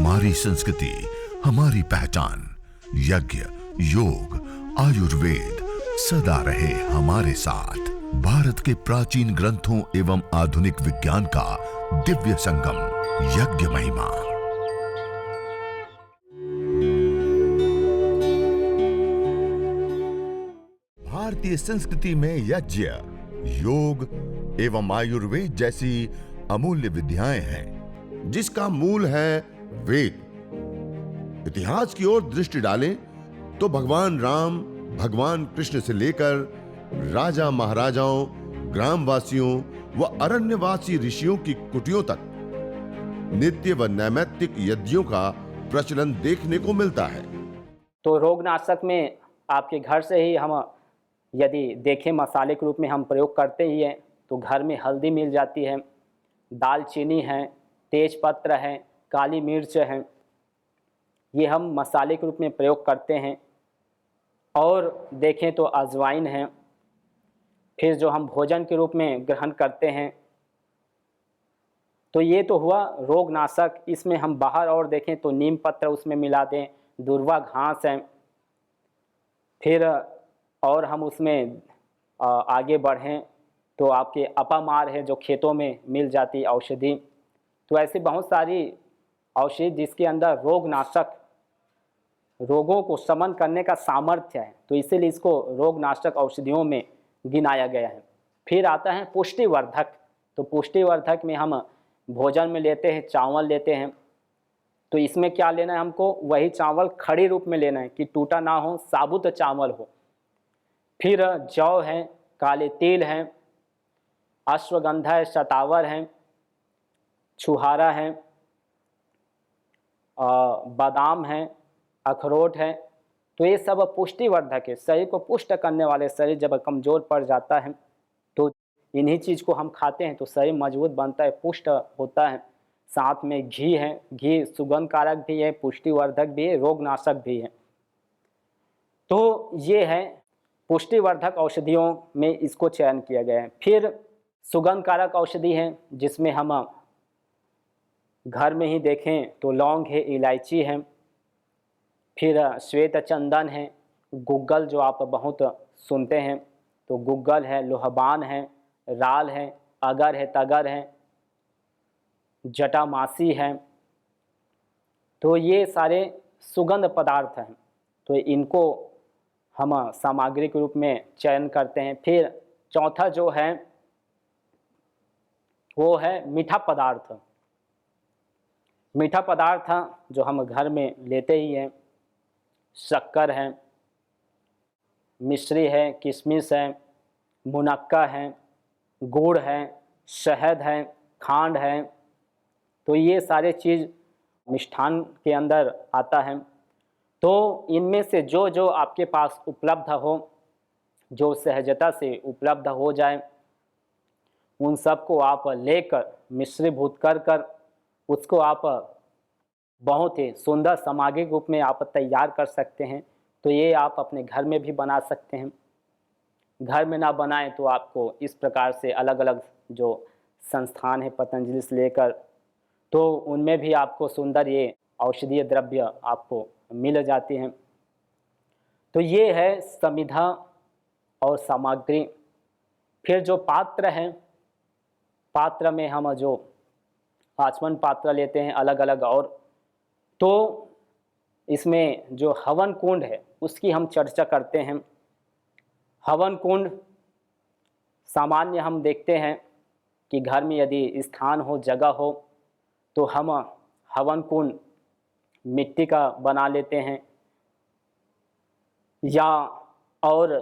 हमारी संस्कृति, हमारी पहचान। यज्ञ, योग, आयुर्वेद सदा रहे हमारे साथ। भारत के प्राचीन ग्रंथों एवं आधुनिक विज्ञान का दिव्य संगम, यज्ञ महिमा। भारतीय संस्कृति में यज्ञ, योग एवं आयुर्वेद जैसी अमूल्य विद्याएं हैं, जिसका मूल है वेद। इतिहास की ओर दृष्टि डालें तो भगवान राम, भगवान कृष्ण से लेकर राजा महाराजाओं, ग्रामवासियों व अरण्यवासी ऋषियों की कुटियों तक नित्य व नैमित्तिक यज्ञों का प्रचलन देखने को मिलता है। तो रोगनाशक में आपके घर से ही हम यदि देखें मसाले के रूप में हम प्रयोग करते ही हैं तो घर में हल्दी मिल जाती है, दालचीनी है, तेज पत्र है, काली मिर्च है, ये हम मसाले के रूप में प्रयोग करते हैं। और देखें तो अजवाइन है, फिर जो हम भोजन के रूप में ग्रहण करते हैं। तो ये तो हुआ रोगनाशक। इसमें हम बाहर और देखें तो नीम पत्र उसमें मिला दें, दूर्वा घास है, फिर और हम उसमें आगे बढ़ें तो आपके अपामार है जो खेतों में मिल जाती है औषधि। तो ऐसी बहुत सारी औषधि जिसके अंदर रोगनाशक, रोगों को शमन करने का सामर्थ्य है, तो इसीलिए इसको रोगनाशक औषधियों में गिनाया गया है। फिर आता है पुष्टिवर्धक। तो पुष्टिवर्धक में हम भोजन में लेते हैं, चावल लेते हैं। तो इसमें क्या लेना है हमको, वही चावल खड़ी रूप में लेना है कि टूटा ना हो, साबुत चावल हो। फिर जौ है, काले तिल है, अश्वगंधा है, शतावर है, छुहारा है, बादाम है, अखरोट है। तो ये सब पुष्टिवर्धक है, शरीर को पुष्ट करने वाले। शरीर जब कमज़ोर पड़ जाता है तो इन्हीं चीज़ को हम खाते हैं तो शरीर मजबूत बनता है, पुष्ट होता है। साथ में घी है, घी सुगंध कारक भी है, पुष्टिवर्धक भी है, रोगनाशक भी है। तो ये है पुष्टिवर्धक औषधियों में इसको चयन किया गया है। फिर सुगंध कारक औषधि है जिसमें हम घर में ही देखें तो लौंग है, इलायची है, फिर श्वेत चंदन है, गुग्गल जो आप बहुत सुनते हैं तो गुग्गल है, लोहबान है, राल है, अगर है, तगर है, जटामासी है। तो ये सारे सुगंध पदार्थ हैं, तो इनको हम सामग्री के रूप में चयन करते हैं। फिर चौथा जो है वो है मीठा पदार्थ। मीठा पदार्थ जो हम घर में लेते ही हैं, शक्कर है, मिश्री है, किशमिश है, मुनक्का है, गुड़ है, शहद है, खांड है। तो ये सारे चीज़ मिष्ठान के अंदर आता है। तो इनमें से जो जो आपके पास उपलब्ध हो, जो सहजता से उपलब्ध हो जाए, उन सब को आप लेकर मिश्रीभूत कर उसको आप बहुत ही सुंदर सामग्री रूप में आप तैयार कर सकते हैं। तो ये आप अपने घर में भी बना सकते हैं। घर में ना बनाएं तो आपको इस प्रकार से अलग अलग जो संस्थान है पतंजलि से लेकर, तो उनमें भी आपको सुंदर ये औषधीय द्रव्य आपको मिल जाती हैं। तो ये है संविधा और सामग्री। फिर जो पात्र हैं, पात्र में हम जो आचमन पात्र लेते हैं अलग अलग, और तो इसमें जो हवन कुंड है उसकी हम चर्चा करते हैं। हवन कुंड सामान्य हम देखते हैं कि घर में यदि स्थान हो, जगह हो, तो हम हवन कुंड मिट्टी का बना लेते हैं, या और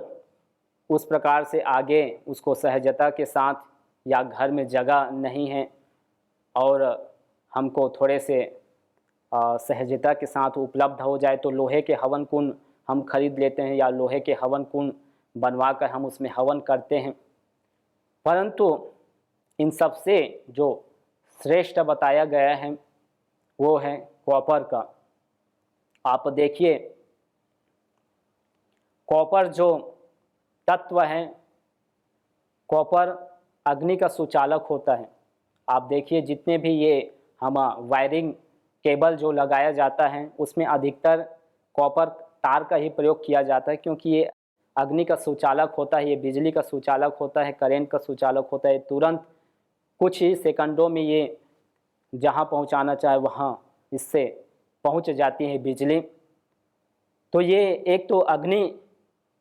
उस प्रकार से आगे उसको सहजता के साथ, या घर में जगह नहीं है और हमको थोड़े से सहजता के साथ उपलब्ध हो जाए तो लोहे के हवन कुंड हम खरीद लेते हैं, या लोहे के हवन कुंड बनवा कर हम उसमें हवन करते हैं। परंतु इन सब से जो श्रेष्ठ बताया गया है वो है कॉपर का। आप देखिए कॉपर जो तत्व है, कॉपर अग्नि का सुचालक होता है। आप देखिए जितने भी ये हम वायरिंग केबल जो लगाया जाता है उसमें अधिकतर कॉपर तार का ही प्रयोग किया जाता है, क्योंकि ये अग्नि का सुचालक होता है, ये बिजली का सुचालक होता है, करंट का सुचालक होता है। तुरंत कुछ ही सेकंडों में ये जहाँ पहुँचाना चाहे वहाँ इससे पहुँच जाती है बिजली। तो ये एक तो अग्नि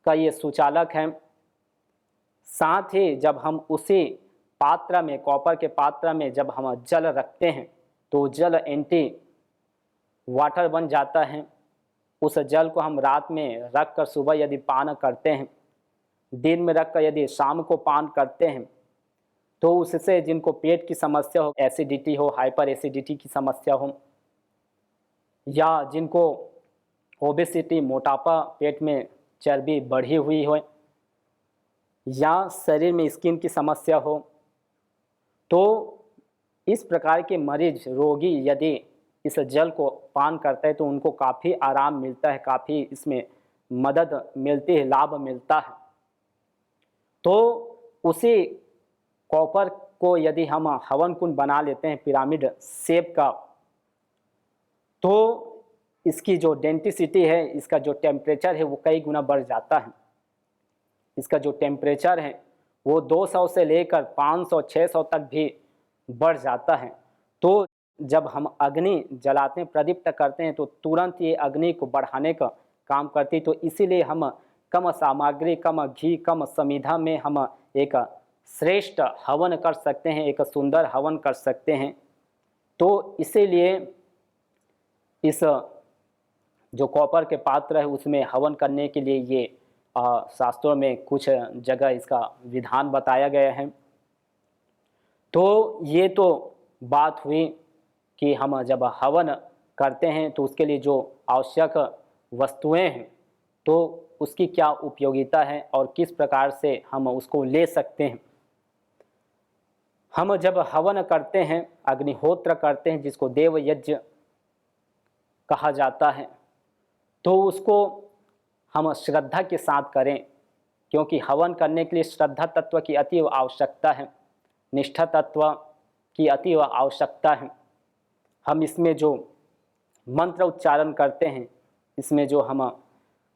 का ये सुचालक है। साथ ही जब हम उसी पात्र में, कॉपर के पात्र में जब हम जल रखते हैं तो जल एंटी वाटर बन जाता है। उस जल को हम रात में रख कर सुबह यदि पान करते हैं, दिन में रख कर यदि शाम को पान करते हैं, तो उससे जिनको पेट की समस्या हो, एसिडिटी हो, हाइपर एसिडिटी की समस्या हो, या जिनको ओबेसिटी, मोटापा, पेट में चर्बी बढ़ी हुई हो, या शरीर में स्किन की समस्या हो, तो इस प्रकार के मरीज, रोगी यदि इस जल को पान करते हैं तो उनको काफ़ी आराम मिलता है, काफ़ी इसमें मदद मिलती है, लाभ मिलता है। तो उसी कॉपर को यदि हम हवन कुंड बना लेते हैं पिरामिड शेप का, तो इसकी जो डेंसिटी है, इसका जो टेम्परेचर है वो कई गुना बढ़ जाता है। इसका जो टेम्परेचर है वो 200 से लेकर 500, 600 तक भी बढ़ जाता है। तो जब हम अग्नि जलाते हैं, प्रदीप्त करते हैं, तो तुरंत ये अग्नि को बढ़ाने का काम करती है। तो इसीलिए हम कम सामग्री, कम घी, कम समिधा में हम एक श्रेष्ठ हवन कर सकते हैं, एक सुंदर हवन कर सकते हैं। तो इसीलिए इस जो कॉपर के पात्र है उसमें हवन करने के लिए ये शास्त्रों में कुछ जगह इसका विधान बताया गया है। तो ये तो बात हुई कि हम जब हवन करते हैं तो उसके लिए जो आवश्यक वस्तुएं हैं तो उसकी क्या उपयोगिता है और किस प्रकार से हम उसको ले सकते हैं। हम जब हवन करते हैं, अग्निहोत्र करते हैं, जिसको देव यज्ञ कहा जाता है, तो उसको हम श्रद्धा के साथ करें, क्योंकि हवन करने के लिए श्रद्धा तत्व की अतीव आवश्यकता है, निष्ठा तत्व की अतीव आवश्यकता है। हम इसमें जो मंत्र उच्चारण करते हैं, इसमें जो हम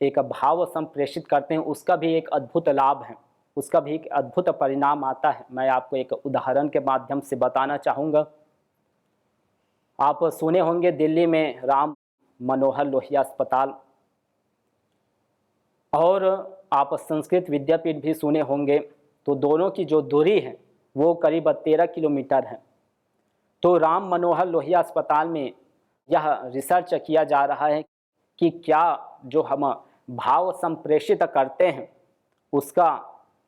एक भाव संप्रेषित करते हैं, उसका भी एक अद्भुत लाभ है, उसका भी एक अद्भुत परिणाम आता है। मैं आपको एक उदाहरण के माध्यम से बताना चाहूँगा। आप सुने होंगे दिल्ली में राम मनोहर लोहिया अस्पताल, और आप संस्कृत विद्यापीठ भी सुने होंगे। तो दोनों की जो दूरी है वो करीब 13 किलोमीटर है। तो राम मनोहर लोहिया अस्पताल में यह रिसर्च किया जा रहा है कि क्या जो हम भाव संप्रेषित करते हैं उसका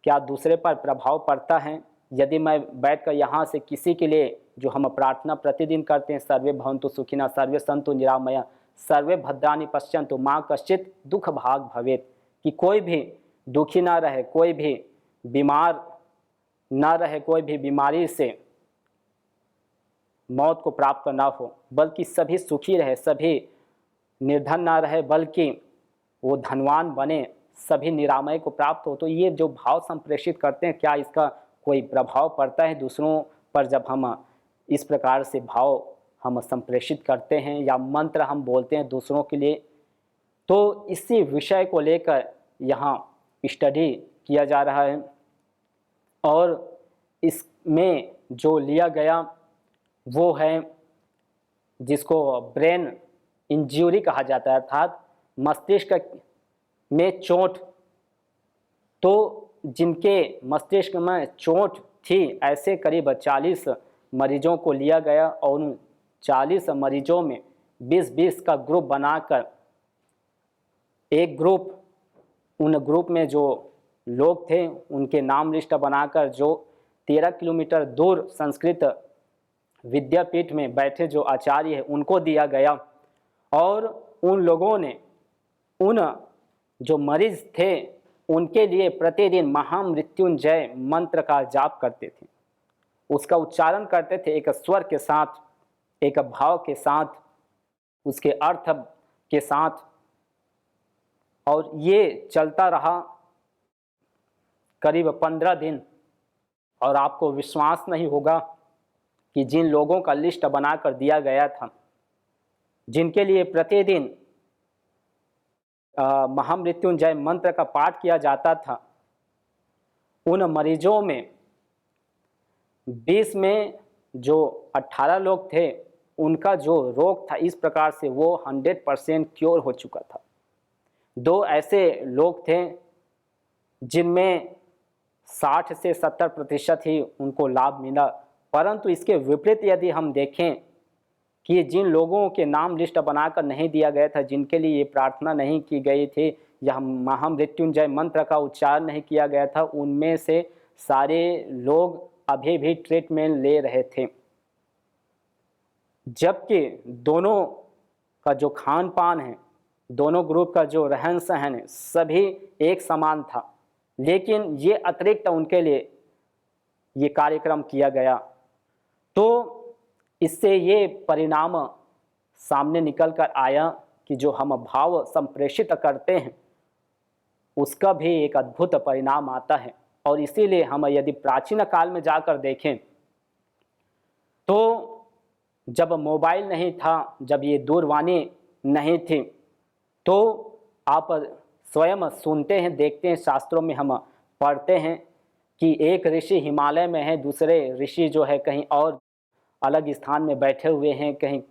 क्या दूसरे पर प्रभाव पड़ता है। यदि मैं बैठकर यहाँ से किसी के लिए जो हम प्रार्थना प्रतिदिन करते हैं, सर्वे भवन्तु सुखिनः, सर्वे सन्तु निरामया, सर्वे भद्राणि पश्यन्तु मा कश्चित् दुख भाग भवेत्, कि कोई भी दुखी ना रहे, कोई भी बीमार ना रहे, कोई भी बीमारी से मौत को प्राप्त ना हो, बल्कि सभी सुखी रहे, सभी निर्धन ना रहे बल्कि वो धनवान बने, सभी निरामय को प्राप्त हो। तो ये जो भाव संप्रेषित करते हैं, क्या इसका कोई प्रभाव पड़ता है दूसरों पर जब हम इस प्रकार से भाव हम संप्रेषित करते हैं या मंत्र हम बोलते हैं दूसरों के लिए। तो इसी विषय को लेकर यहाँ स्टडी किया जा रहा है, और इसमें जो लिया गया वो है जिसको ब्रेन इंजरी कहा जाता है, अर्थात मस्तिष्क में चोट। तो जिनके मस्तिष्क में चोट थी, ऐसे करीब 40 मरीजों को लिया गया, और उन 40 मरीजों में 20-20 का ग्रुप बनाकर एक ग्रुप, उन ग्रुप में जो लोग थे उनके नाम लिस्ट बनाकर जो 13 किलोमीटर दूर संस्कृत विद्यापीठ में बैठे जो आचार्य है उनको दिया गया, और उन लोगों ने उन जो मरीज थे उनके लिए प्रतिदिन महामृत्युंजय मंत्र का जाप करते थे, उसका उच्चारण करते थे एक स्वर के साथ, एक भाव के साथ, उसके अर्थ के साथ। और ये चलता रहा करीब 15 दिन, और आपको विश्वास नहीं होगा कि जिन लोगों का लिस्ट बनाकर दिया गया था जिनके लिए प्रतिदिन महामृत्युंजय मंत्र का पाठ किया जाता था, उन मरीजों में 20 में जो 18 लोग थे, उनका जो रोग था इस प्रकार से वो 100% क्योर हो चुका था। 2 ऐसे लोग थे जिनमें 60 से 70% ही उनको लाभ मिला। परंतु इसके विपरीत यदि हम देखें कि जिन लोगों के नाम लिस्ट बनाकर नहीं दिया गया था, जिनके लिए ये प्रार्थना नहीं की गई थी या महामृत्युंजय मंत्र का उच्चारण नहीं किया गया था, उनमें से सारे लोग अभी भी ट्रीटमेंट ले रहे थे। जबकि दोनों का जो खान पान है, दोनों ग्रुप का जो रहन सहन है, सभी एक समान था, लेकिन ये अतिरिक्त उनके लिए ये कार्यक्रम किया गया। तो इससे ये परिणाम सामने निकल कर आया कि जो हम भाव संप्रेषित करते हैं उसका भी एक अद्भुत परिणाम आता है। और इसीलिए हम यदि प्राचीन काल में जाकर देखें तो जब मोबाइल नहीं था, जब ये दूरवाणी नहीं थी, तो आप स्वयं सुनते हैं, देखते हैं, शास्त्रों में हम पढ़ते हैं कि एक ऋषि हिमालय में है, दूसरे ऋषि जो है कहीं और अलग स्थान में बैठे हुए हैं, कहीं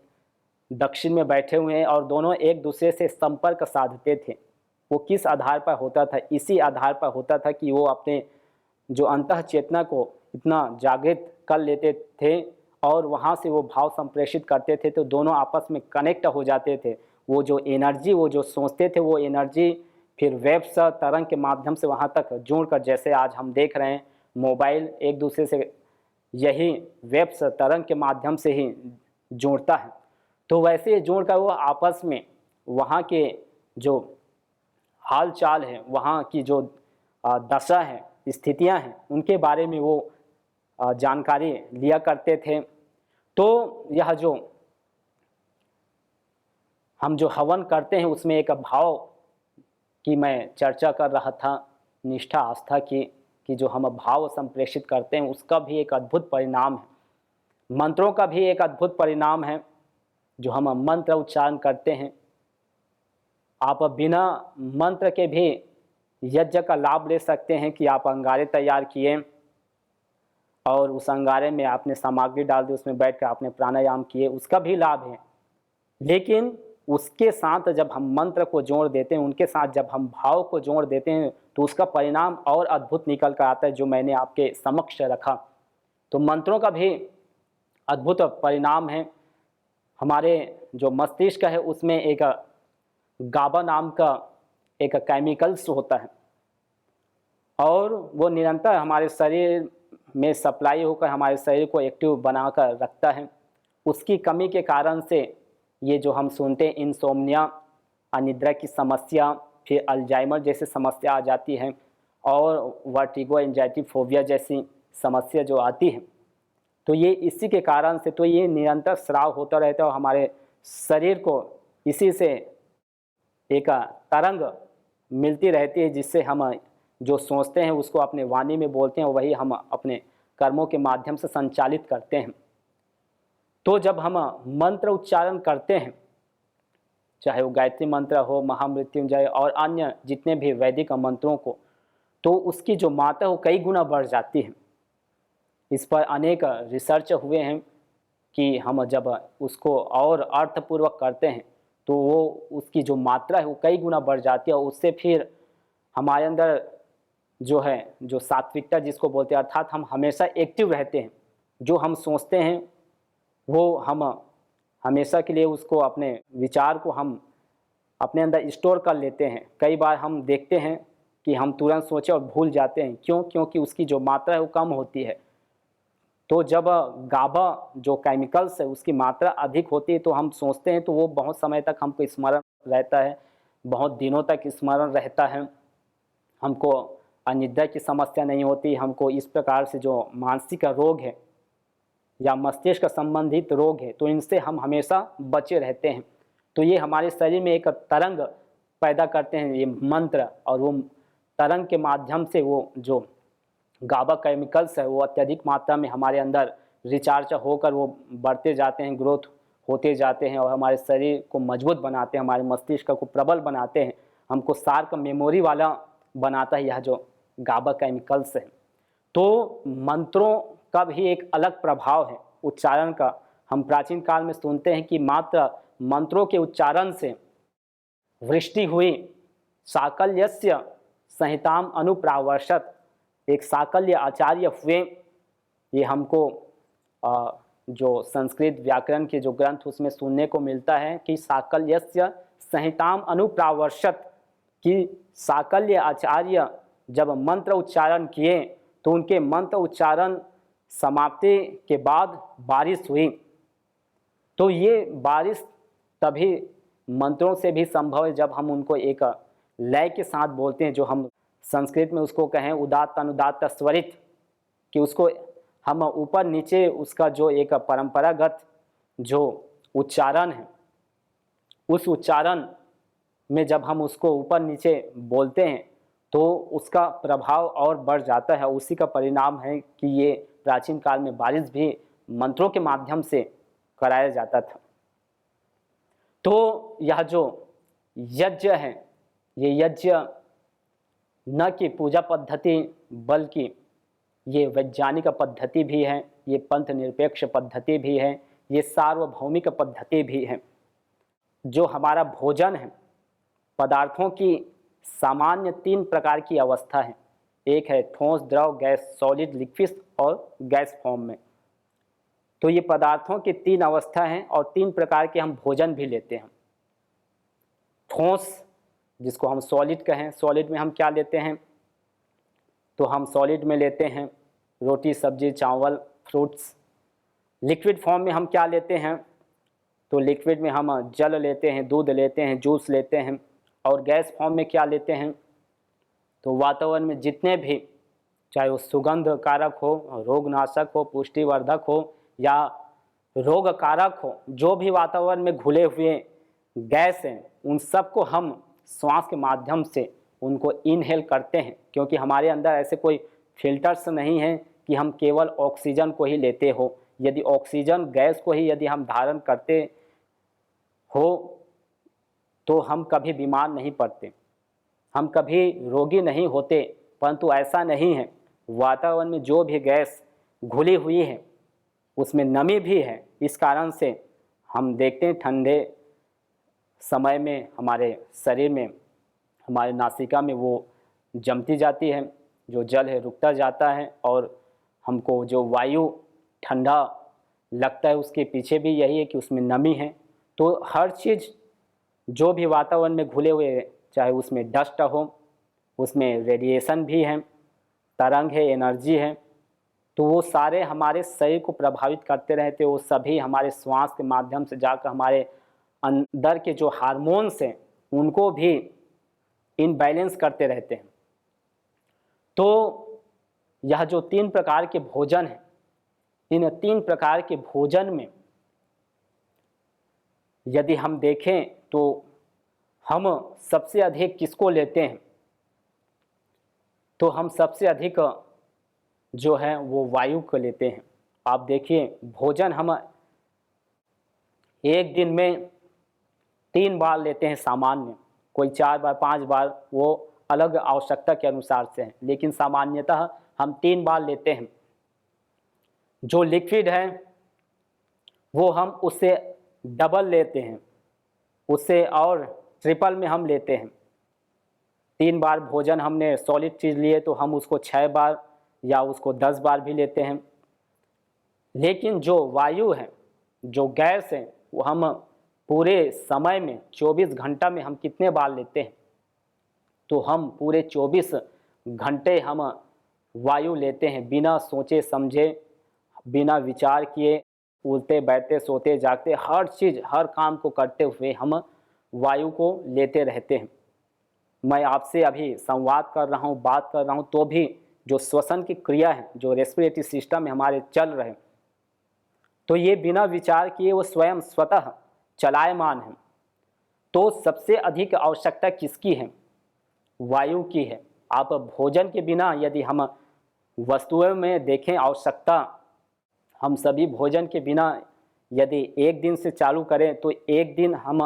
दक्षिण में बैठे हुए हैं, और दोनों एक दूसरे से संपर्क साधते थे। वो किस आधार पर होता था? इसी आधार पर होता था कि वो अपने जो अंतः चेतना को इतना जागृत कर लेते थे और वहाँ से वो भाव संप्रेषित करते थे, तो दोनों आपस में कनेक्ट हो जाते थे। वो जो एनर्जी, वो जो सोचते थे, वो एनर्जी फिर वेव्स तरंग के माध्यम से वहाँ तक जोड़कर, जैसे आज हम देख रहे हैं मोबाइल एक दूसरे से यही वेव्स तरंग के माध्यम से ही जोड़ता है, तो वैसे जोड़कर वो आपस में वहाँ के जो हाल चाल है, वहाँ की जो दशा है, स्थितियाँ हैं, उनके बारे में वो जानकारी लिया करते थे। तो यह जो हम जो हवन करते हैं उसमें एक भाव की मैं चर्चा कर रहा था, निष्ठा आस्था की, कि जो हम भाव संप्रेषित करते हैं उसका भी एक अद्भुत परिणाम है। मंत्रों का भी एक अद्भुत परिणाम है। जो हम मंत्र उच्चारण करते हैं, आप बिना मंत्र के भी यज्ञ का लाभ ले सकते हैं कि आप अंगारे तैयार किए और उस अंगारे में आपने सामग्री डाल दी, उसमें बैठ कर आपने प्राणायाम किए, उसका भी लाभ है। लेकिन उसके साथ जब हम मंत्र को जोड़ देते हैं, उनके साथ जब हम भाव को जोड़ देते हैं, तो उसका परिणाम और अद्भुत निकल कर आता है, जो मैंने आपके समक्ष रखा। तो मंत्रों का भी अद्भुत परिणाम है। हमारे जो मस्तिष्क है उसमें एक गाबा नाम का एक केमिकल्स होता है और वो निरंतर हमारे शरीर में सप्लाई होकर हमारे शरीर को एक्टिव बनाकर रखता है। उसकी कमी के कारण से ये जो हम सुनते हैं इंसोम्निया, अनिद्रा की समस्या, फिर अल्जाइमर जैसी समस्या आ जाती है और वर्टिगो, एंजाइटी, फोबिया जैसी समस्या जो आती है, तो ये इसी के कारण से, तो ये निरंतर स्राव होता रहता है और हमारे शरीर को इसी से एक तरंग मिलती रहती है, जिससे हम जो सोचते हैं उसको अपने वाणी में बोलते हैं, वही हम अपने कर्मों के माध्यम से संचालित करते हैं। तो जब हम मंत्र उच्चारण करते हैं, चाहे वो गायत्री मंत्र हो, महामृत्युंजय और अन्य जितने भी वैदिक मंत्रों को, तो उसकी जो मात्रा वो कई गुना बढ़ जाती है। इस पर अनेक रिसर्च हुए हैं कि हम जब उसको और अर्थपूर्वक करते हैं तो वो उसकी जो मात्रा है वो कई गुना बढ़ जाती है और उससे फिर हमारे अंदर जो है, जो सात्विकता जिसको बोलते हैं, अर्थात हम हमेशा एक्टिव रहते हैं। जो हम सोचते हैं वो हम हमेशा के लिए उसको, अपने विचार को हम अपने अंदर स्टोर कर लेते हैं। कई बार हम देखते हैं कि हम तुरंत सोचे और भूल जाते हैं। क्यों? क्योंकि उसकी जो मात्रा है वो कम होती है। तो जब गाबा जो केमिकल्स है उसकी मात्रा अधिक होती है तो हम सोचते हैं तो वो बहुत समय तक हमको स्मरण रहता है, बहुत दिनों तक स्मरण रहता है। हमको अनिद्रा की समस्या नहीं होती। हमको इस प्रकार से जो मानसिक रोग है या मस्तिष्क संबंधित रोग है, तो इनसे हम हमेशा बचे रहते हैं। तो ये हमारे शरीर में एक तरंग पैदा करते हैं ये मंत्र, और वो तरंग के माध्यम से वो जो गाबा केमिकल्स है वो अत्यधिक मात्रा में हमारे अंदर रिचार्ज होकर वो बढ़ते जाते हैं, ग्रोथ होते जाते हैं और हमारे शरीर को मजबूत बनाते हैं, हमारे मस्तिष्क को प्रबल बनाते हैं, हमको शार्प मेमोरी वाला बनाता है यह जो गाबा केमिकल्स है। तो मंत्रों का भी एक अलग प्रभाव है उच्चारण का। हम प्राचीन काल में सुनते हैं कि मात्र मंत्रों के उच्चारण से वृष्टि हुई, साकल्यस्य संहिताम अनुप्रावर्षत, एक साकल्य आचार्य हुए। ये हमको जो संस्कृत व्याकरण के जो ग्रंथ उसमें सुनने को मिलता है कि साकल्यस्य संहिताम अनुप्रावर्षत, कि साकल्य आचार्य जब मंत्र उच्चारण किए तो उनके मंत्र उच्चारण समाप्ति के बाद बारिश हुई। तो ये बारिश तभी मंत्रों से भी संभव है जब हम उनको एक लय के साथ बोलते हैं, जो हम संस्कृत में उसको कहें उदात्त अनुदात्त स्वरित, कि उसको हम ऊपर नीचे उसका जो एक परंपरागत जो उच्चारण है, उस उच्चारण में जब हम उसको ऊपर नीचे बोलते हैं तो उसका प्रभाव और बढ़ जाता है। उसी का परिणाम है कि ये प्राचीन काल में बारिश भी मंत्रों के माध्यम से कराया जाता था। तो यह जो यज्ञ है, ये यज्ञ न कि पूजा पद्धति बल्कि ये वैज्ञानिक पद्धति भी है, ये पंथ निरपेक्ष पद्धति भी है, ये सार्वभौमिक पद्धति भी है। जो हमारा भोजन है, पदार्थों की सामान्य 3 प्रकार की अवस्था है। एक है ठोस, द्रव, गैस, सॉलिड, लिक्विड और गैस फॉर्म में। तो ये पदार्थों की 3 अवस्था हैं और 3 प्रकार के हम भोजन भी लेते हैं। ठोस, जिसको हम सॉलिड कहें, सॉलिड में हम क्या लेते हैं? तो हम सॉलिड में लेते हैं रोटी, सब्जी, चावल, फ्रूट्स। लिक्विड फॉर्म में हम क्या लेते हैं? तो लिक्विड में हम जल लेते हैं, दूध लेते हैं, जूस लेते हैं। और गैस फॉर्म में क्या लेते हैं? तो वातावरण में जितने भी, चाहे वो सुगंध कारक हो, रोगनाशक हो, पुष्टिवर्धक हो या रोग कारक हो, जो भी वातावरण में घुले हुए गैस हैं, उन सबको हम श्वास के माध्यम से उनको इनहेल करते हैं, क्योंकि हमारे अंदर ऐसे कोई फिल्टर्स नहीं हैं कि हम केवल ऑक्सीजन को ही लेते हो। यदि ऑक्सीजन गैस को ही यदि हम धारण करते हो तो हम कभी बीमार नहीं पड़ते, हम कभी रोगी नहीं होते। परंतु ऐसा नहीं है। वातावरण में जो भी गैस घुली हुई है उसमें नमी भी है। इस कारण से हम देखते हैं ठंडे समय में हमारे शरीर में, हमारे नासिका में वो जमती जाती है, जो जल है रुकता जाता है और हमको जो वायु ठंडा लगता है उसके पीछे भी यही है कि उसमें नमी है। तो हर चीज़ जो भी वातावरण में घुले हुए, चाहे उसमें डस्ट हो, उसमें रेडिएशन भी है, तरंग है, एनर्जी है, तो वो सारे हमारे शरीर को प्रभावित करते रहते हैं। वो सभी हमारे श्वास के माध्यम से जाकर हमारे अंदर के जो हार्मोन्स हैं उनको भी इनबैलेंस करते रहते हैं। तो यह जो 3 प्रकार के भोजन हैं, इन 3 प्रकार के भोजन में यदि हम देखें तो हम सबसे अधिक किसको लेते हैं? तो हम सबसे अधिक जो है वो वायु को लेते हैं। आप देखिए, भोजन हम एक दिन में 3 बार लेते हैं सामान्य, कोई 4 बार 5 बार, वो अलग आवश्यकता के अनुसार से है, लेकिन सामान्यतः हम 3 बार लेते हैं। जो लिक्विड है वो हम उससे डबल लेते हैं, उससे और ट्रिपल में हम लेते हैं। 3 बार भोजन हमने सॉलिड चीज़ लिए तो हम उसको 6 बार या उसको 10 बार भी लेते हैं। लेकिन जो वायु है, जो गैस है, वो हम पूरे समय में 24 घंटा में हम कितने बार लेते हैं? तो हम पूरे 24 घंटे हम वायु लेते हैं, बिना सोचे समझे, बिना विचार किए, उठते बैठते सोते जागते हर चीज़, हर काम को करते हुए हम वायु को लेते रहते हैं। मैं आपसे अभी संवाद कर रहा हूँ, बात कर रहा हूँ, तो भी जो श्वसन की क्रिया है, जो रेस्पिरेटरी सिस्टम में हमारे चल रहे हैं, तो ये बिना विचार किए वो स्वयं स्वतः चलायमान है। तो सबसे अधिक आवश्यकता किसकी है? वायु की है। आप भोजन के बिना यदि हम वस्तुओं में देखें आवश्यकता, हम सभी भोजन के बिना यदि एक दिन से चालू करें तो एक दिन हम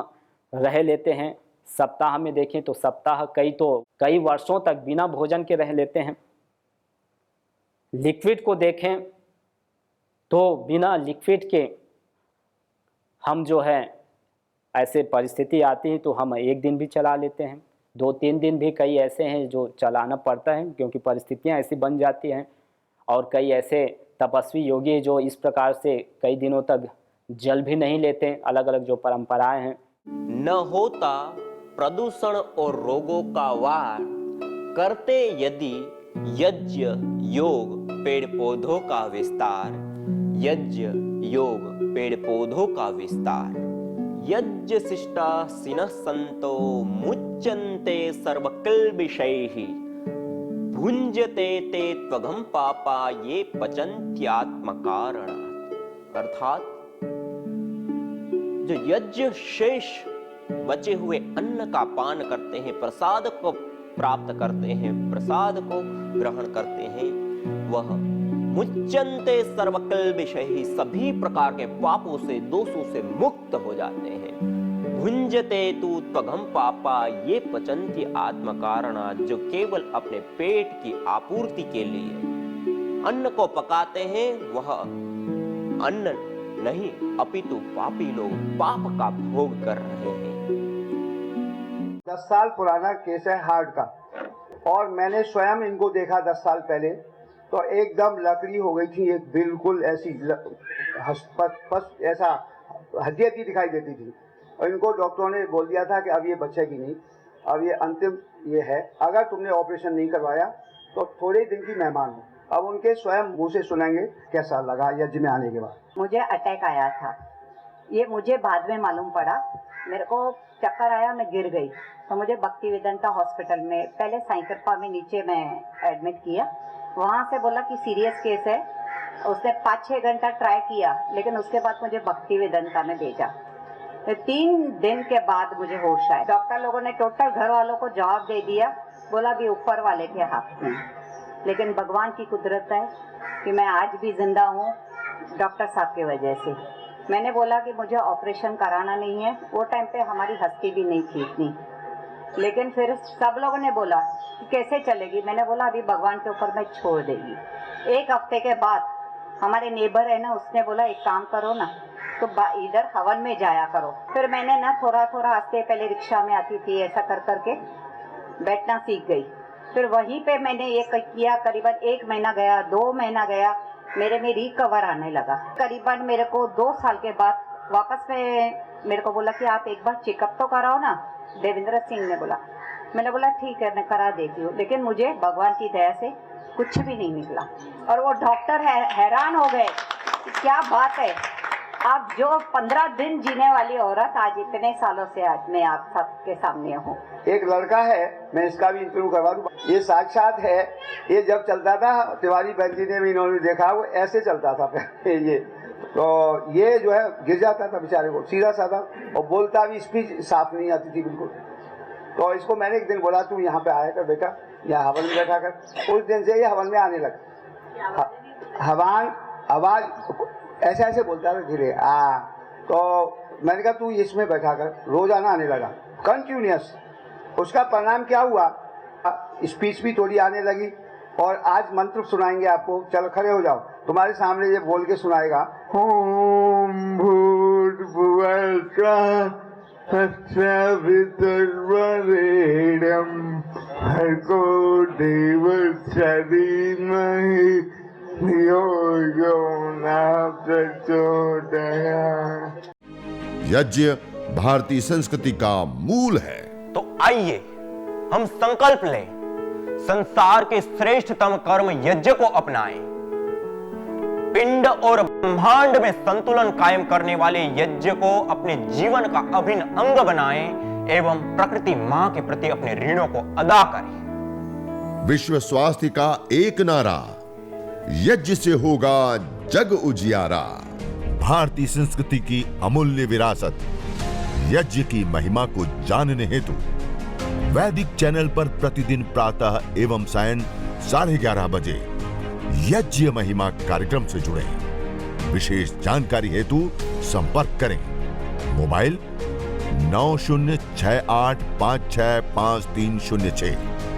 रह लेते हैं, सप्ताह में देखें तो सप्ताह, कई वर्षों तक बिना भोजन के रह लेते हैं। लिक्विड को देखें तो बिना लिक्विड के हम जो है ऐसे परिस्थिति आती है तो हम एक दिन भी चला लेते हैं, 2-3 दिन भी कई ऐसे हैं जो चलाना पड़ता है क्योंकि परिस्थितियां ऐसी बन जाती हैं। और कई ऐसे तपस्वी योगी जो इस प्रकार से कई दिनों तक जल भी नहीं लेते, अलग अलग जो परंपराएं हैं। न होता प्रदूषण और रोगों का वार, करते यदि यज्ञ योग पेड़ पौधों का विस्तार, यज्ञ योग पेड़ पौधों का विस्तार। यज्ञ शिष्टा सिनः संतो मुच्यन्ते सर्वकिल्बिषैः, भुञ्जते ते त्वघं पापा ये पचन्त्यात्मकारणात्। अर्थात जो यज्ञ शेष बचे हुए अन्न का पान करते हैं, प्रसाद को प्राप्त करते हैं, प्रसाद को ग्रहण करते हैं, वह मुच्यन्ते सर्वकिल्बिषैः, सभी प्रकार के पापों से, दोषों से मुक्त हो जाते हैं। भुञ्जते तु त्वघं पापा ये पचन्ति आत्मकारणात्, जो केवल अपने पेट की आपूर्ति के लिए अन्न को पकाते हैं, वह अन्न नहीं अपितु पापी लोग पाप का भोग कर रहे हैं। 10 साल पुराना केस है हार्ट का, और मैंने स्वयं इनको देखा 10 साल पहले, तो एकदम लकड़ी हो गई थी, एक बिल्कुल ऐसी ऐसा हड्डी दिखाई देती थी। और इनको डॉक्टरों ने बोल दिया था कि अब ये बचेगी नहीं, अब ये अंतिम ये है, अगर तुमने ऑपरेशन नहीं करवाया तो थोड़े दिन की मेहमान हो। अब उनके स्वयं मुंह से सुनेंगे कैसा लगा यज्ञ में आने के बाद। मुझे अटैक आया था, ये मुझे बाद में मालूम पड़ा। मेरे को चक्कर आया, मैं गिर गई, तो मुझे भक्ति वेदांता हॉस्पिटल में, पहले साईकृपा में नीचे में एडमिट किया। वहाँ से बोला कि सीरियस केस है। उसने 5-6 घंटा ट्राई किया, लेकिन उसके बाद मुझे भक्ति वेदांता में भेजा। 3 दिन के बाद मुझे होश आया। डॉक्टर लोगों ने टोटल घर वालों को जवाब दे दिया, बोला भी ऊपर वाले के हाथ में। लेकिन भगवान की कुदरत है कि मैं आज भी जिंदा हूँ डॉक्टर साहब की वजह से। मैंने बोला कि मुझे ऑपरेशन कराना नहीं है। वो टाइम पे हमारी हस्ती भी नहीं थी इतनी, लेकिन फिर सब लोगों ने बोला कि कैसे चलेगी। मैंने बोला अभी भगवान के ऊपर मैं छोड़ देगी। 1 हफ्ते के बाद हमारे नेबर है ना, उसने बोला एक काम करो ना, तो इधर हवन में जाया करो। फिर मैंने ना थोड़ा थोड़ा आस्ते, पहले रिक्शा में आती थी, ऐसा कर करके बैठना सीख गई। फिर वहीं पे मैंने ये किया, करीबन 1 महीना गया, 2 महीना गया, मेरे में रिकवर आने लगा। करीबन मेरे को 2 साल के बाद वापस में मेरे को बोला कि आप एक बार चेकअप तो कराओ ना, देवेंद्र सिंह ने बोला। मैंने बोला ठीक है, मैं करा देती हूँ। लेकिन मुझे भगवान की दया से कुछ भी नहीं निकला। और वो डॉक्टर हैरान हो गए, क्या बात है, आप जो 15 दिन जीने वाली औरत आज इतने सालों से आज मैं आप सबके सामने हूँ। एक लड़का है, मैं इसका भी इंटरव्यू करवा दूँ, ये साक्षात है। ये जब चलता था, तिवारी बहन जी ने भी इन्होंने देखा, वो ऐसे चलता था पहले ये। तो ये जो है गिर जाता था बेचारे को, सीधा साधा, और बोलता भी, स्पीच साफ नहीं आती थी बिल्कुल। तो इसको मैंने एक दिन बोला तू यहाँ पे आया कर बेटा, यहाँ हवन में बैठा कर। उस दिन से ये हवन में आने लगा। हवन आवाज ऐसे ऐसे बोलता था धीरे। तो मैंने कहा तू इसमें बैठा कर, रोजाना आने लगा कंटिन्यूअस। उसका परिणाम क्या हुआ, स्पीच भी थोड़ी आने लगी। और आज मंत्र सुनाएंगे आपको, चलो खड़े हो जाओ, तुम्हारे सामने ये बोल के सुनाएगा। ओम भूर्भुवः स्वः तत्सवितुर्वरेण्यं भर्गो देवस्य धीमहि धियो यो नः प्रचोदयात्। यज्ञ भारतीय संस्कृति का मूल है। तो आइए हम संकल्प लें, संसार के श्रेष्ठतम कर्म यज्ञ को अपनाएं। पिंड और ब्रह्मांड में संतुलन कायम करने वाले यज्ञ को अपने जीवन का अभिन्न अंग बनाएं एवं प्रकृति मां के प्रति अपने ऋणों को अदा करें। विश्व स्वास्थ्य का एक नारा, यज्ञ से होगा जग उजियारा। भारतीय संस्कृति की अमूल्य विरासत यज्ञ की महिमा को जानने हेतु वैदिक चैनल पर प्रतिदिन प्रातः एवं सायं 11:30 बजे यज्ञ महिमा कार्यक्रम से जुड़े। विशेष जानकारी हेतु संपर्क करें। मोबाइल 9068565306।